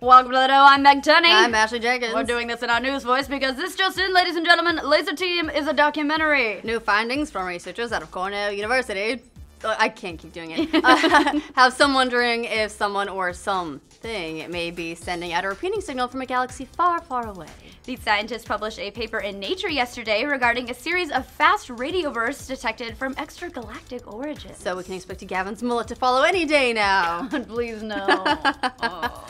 Welcome to the Know. I'm Turney. I'm Ashley Jenkins. We're doing this in our news voice because this just in, ladies and gentlemen, Lazer Team is a documentary. New findings from researchers out of Cornell University. I can't keep doing it. Have some wondering if someone or something may be sending out a repeating signal from a galaxy far, far away. These scientists published a paper in Nature yesterday regarding a series of fast radio bursts detected from extragalactic origins. So we can expect Gavin's mullet to follow any day now. Please no. Oh.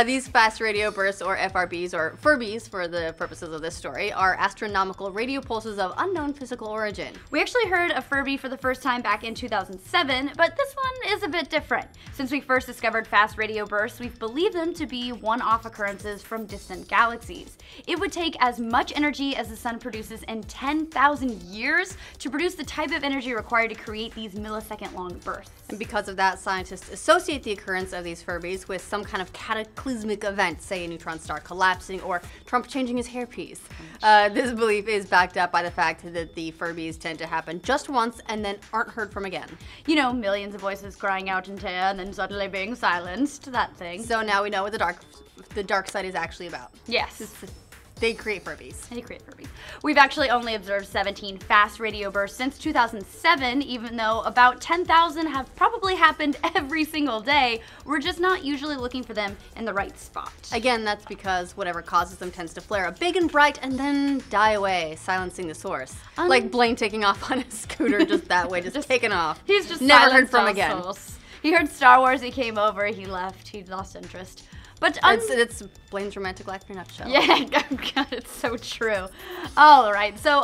These fast radio bursts, or FRBs, or Furbies for the purposes of this story, are astronomical radio pulses of unknown physical origin. We actually heard of Furby for the first time back in 2007, but this one is a bit different. Since we first discovered fast radio bursts, we've believed them to be one-off occurrences from distant galaxies. It would take as much energy as the sun produces in 10,000 years to produce the type of energy required to create these millisecond-long bursts. And because of that, scientists associate the occurrence of these Furbies with some kind of cataclysmic event, say a neutron star collapsing or Trump changing his hairpiece. This belief is backed up by the fact that the Furbies tend to happen just once and then aren't heard from again. You know, millions of voices crying out in terror and then suddenly being silenced, that thing. So now we know what the dark side is actually about. Yes. They create Furbies. They create Furbies. We've actually only observed 17 fast radio bursts since 2007, even though about 10,000 have probably happened every single day. We're just not usually looking for them in the right spot. Again, that's because whatever causes them tends to flare up big and bright and then die away, silencing the source. Like Blaine taking off on his scooter just that way, just taking off. He's just never heard from again. He heard Star Wars, he came over, he left, he lost interest. But it's Blaine's romantic life in a nutshell. Yeah, God, it's so true. All right, so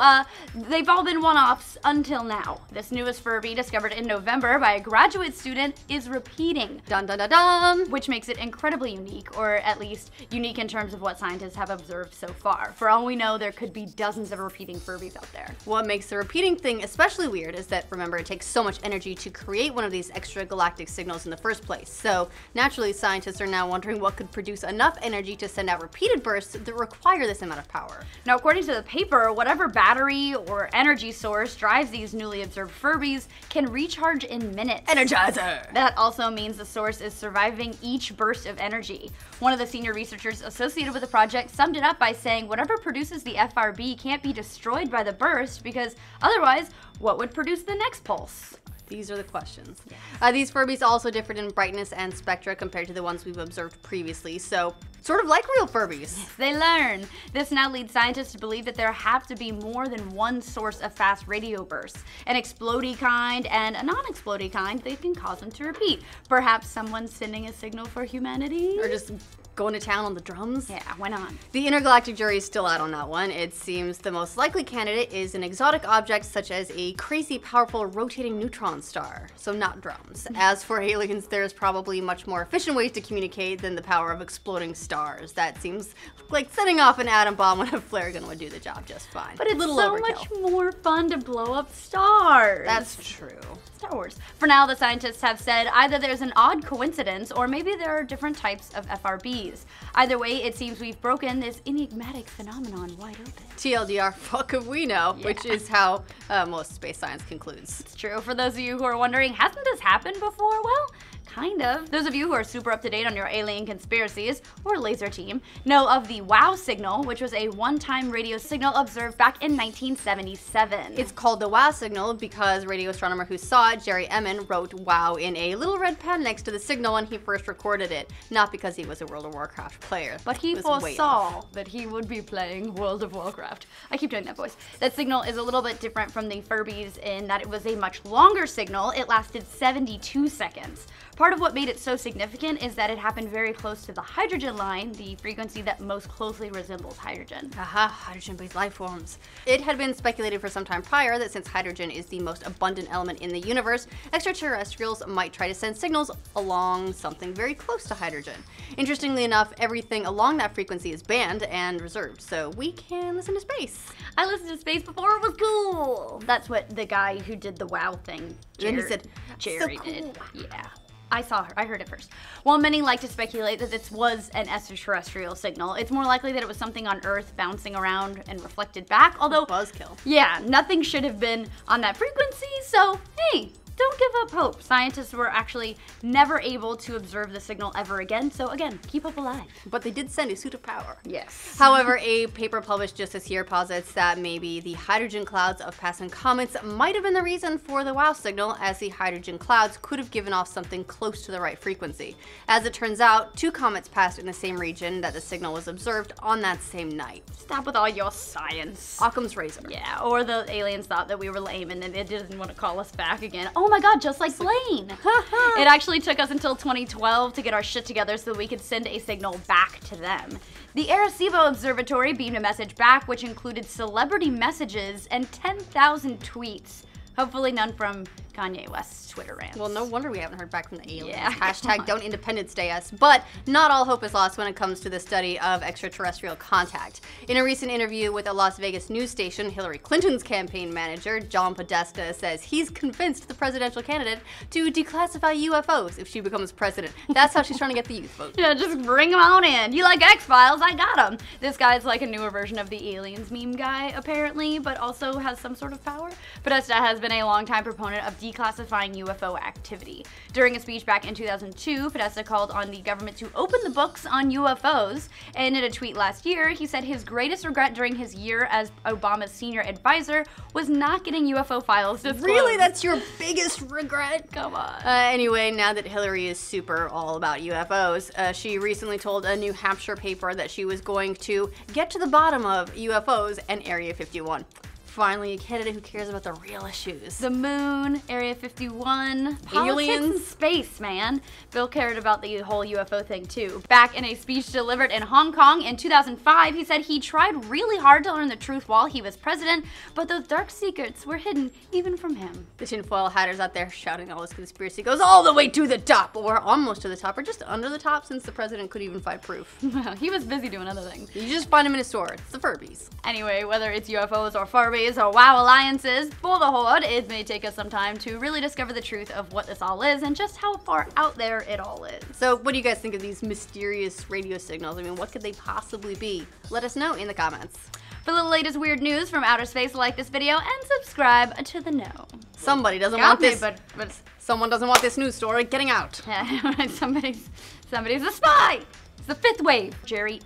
they've all been one-offs until now. This newest Furby, discovered in November by a graduate student, is repeating. Dun dun dun dun! Which makes it incredibly unique, or at least unique in terms of what scientists have observed so far. For all we know, there could be dozens of repeating Furbies out there. What makes the repeating thing especially weird is that, remember, it takes so much energy to create one of these extragalactic signals in the first place. So naturally, scientists are now wondering what could produce enough energy to send out repeated bursts that require this amount of power. Now, according to the paper, whatever battery or energy source drives these newly observed Furbies can recharge in minutes. Energizer! That also means the source is surviving each burst of energy. One of the senior researchers associated with the project summed it up by saying whatever produces the FRB can't be destroyed by the burst, because otherwise, what would produce the next pulse? These are the questions. Yes. These Furbies also differed in brightness and spectra compared to the ones we've observed previously, so sort of like real Furbies. Yes, they learn. This now leads scientists to believe that there have to be more than one source of fast radio bursts, an explodey kind and a non-explodey kind that can cause them to repeat. Perhaps someone's sending a signal for humanity? Or just going to town on the drums? Yeah, why not? The intergalactic jury is still out on that one. It seems the most likely candidate is an exotic object such as a crazy powerful rotating neutron star, so not drums. As for aliens, there's probably much more efficient ways to communicate than the power of exploding stars. That seems like setting off an atom bomb with a flare gun would do the job just fine. But it's so overkill. Much more fun to blow up stars. That's true. Star Wars. For now, the scientists have said either there's an odd coincidence or maybe there are different types of FRBs. Either way, it seems we've broken this enigmatic phenomenon wide open. TLDR, fuck if we know, Yeah. which is how most space science concludes. It's true. For those of you who are wondering, hasn't this happened before? Well, kind of. Those of you who are super up to date on your alien conspiracies, or Lazer Team, know of the WOW signal, which was a one-time radio signal observed back in 1977. It's called the WOW signal because radio astronomer who saw it, Jerry Emmon, wrote WOW in a little red pen next to the signal when he first recorded it. Not because he was a World of Warcraft player. But he foresaw that he would be playing World of Warcraft. I keep doing that voice. That signal is a little bit different from the Furbies in that it was a much longer signal. It lasted 72 seconds. Part of what made it so significant is that it happened very close to the hydrogen line, the frequency that most closely resembles hydrogen. Aha, hydrogen-based life forms. It had been speculated for some time prior that since hydrogen is the most abundant element in the universe, extraterrestrials might try to send signals along something very close to hydrogen. Interestingly enough, everything along that frequency is banned and reserved, so we can listen to space. I listened to space before it was cool. That's what the guy who did the WOW thing, Then he said, Jerry so cool. did. Yeah. I heard it first. While many like to speculate that this was an extraterrestrial signal, it's more likely that it was something on Earth bouncing around and reflected back, although buzzkill. Yeah, nothing should have been on that frequency, so hey, don't give up hope. Scientists were actually never able to observe the signal ever again, so again, keep hope alive. But they did send a suit of power. Yes. However, a paper published just this year posits that maybe the hydrogen clouds of passing comets might have been the reason for the WOW signal, as the hydrogen clouds could have given off something close to the right frequency. As it turns out, 2 comets passed in the same region that the signal was observed on that same night. Stop with all your science. Occam's razor. Yeah, or the aliens thought that we were lame and then it didn't want to call us back again. Oh my god, just like Blaine. It actually took us until 2012 to get our shit together so that we could send a signal back to them. The Arecibo Observatory beamed a message back, which included celebrity messages and 10,000 tweets. Hopefully none from Kanye West's Twitter rants. Well, no wonder we haven't heard back from the aliens. Yeah, Hashtag don't Independence Day us. But not all hope is lost when it comes to the study of extraterrestrial contact. In a recent interview with a Las Vegas news station, Hillary Clinton's campaign manager, John Podesta, says he's convinced the presidential candidate to declassify UFOs if she becomes president. That's how she's trying to get the youth vote. Yeah, just bring them on in. You like X-Files? I got them. This guy's like a newer version of the aliens meme guy, apparently, but also has some sort of power. Podesta has been a longtime proponent of declassifying UFO activity. During a speech back in 2002, Podesta called on the government to open the books on UFOs, and in a tweet last year, he said his greatest regret during his year as Obama's senior advisor was not getting UFO files disclosed. Really? That's your biggest regret? Come on. Anyway, now that Hillary is super all about UFOs, she recently told a New Hampshire paper that she was going to get to the bottom of UFOs and Area 51. Finally, a candidate who cares about the real issues. The moon, Area 51, politics aliens, and space, man. Bill cared about the whole UFO thing too. Back in a speech delivered in Hong Kong in 2005, he said he tried really hard to learn the truth while he was president, but those dark secrets were hidden even from him. The tinfoil hatters out there shouting all this conspiracy goes all the way to the top, or almost to the top, or just under the top, since the president couldn't even find proof. He was busy doing other things. You just find him in a store. It's the Furbies. Anyway, whether it's UFOs or Furbies or WOW alliances, for the Horde, it may take us some time to really discover the truth of what this all is and just how far out there it all is. So what do you guys think of these mysterious radio signals? I mean, what could they possibly be? Let us know in the comments. For the latest weird news from outer space, like this video and subscribe to the know. Somebody doesn't Got want me, this. but Someone doesn't want this news story getting out. yeah, somebody's a spy. It's the 5th wave. Jerry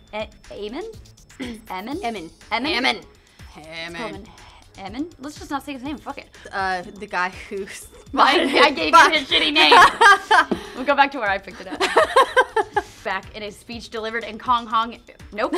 Amen? Emin? Emin. Emin? Emin. Emin? Let's just not say his name. Fuck it. The guy who's... I gave you his shitty name. We'll go back to where I picked it up. Back in a speech delivered in Hong Kong. Nope.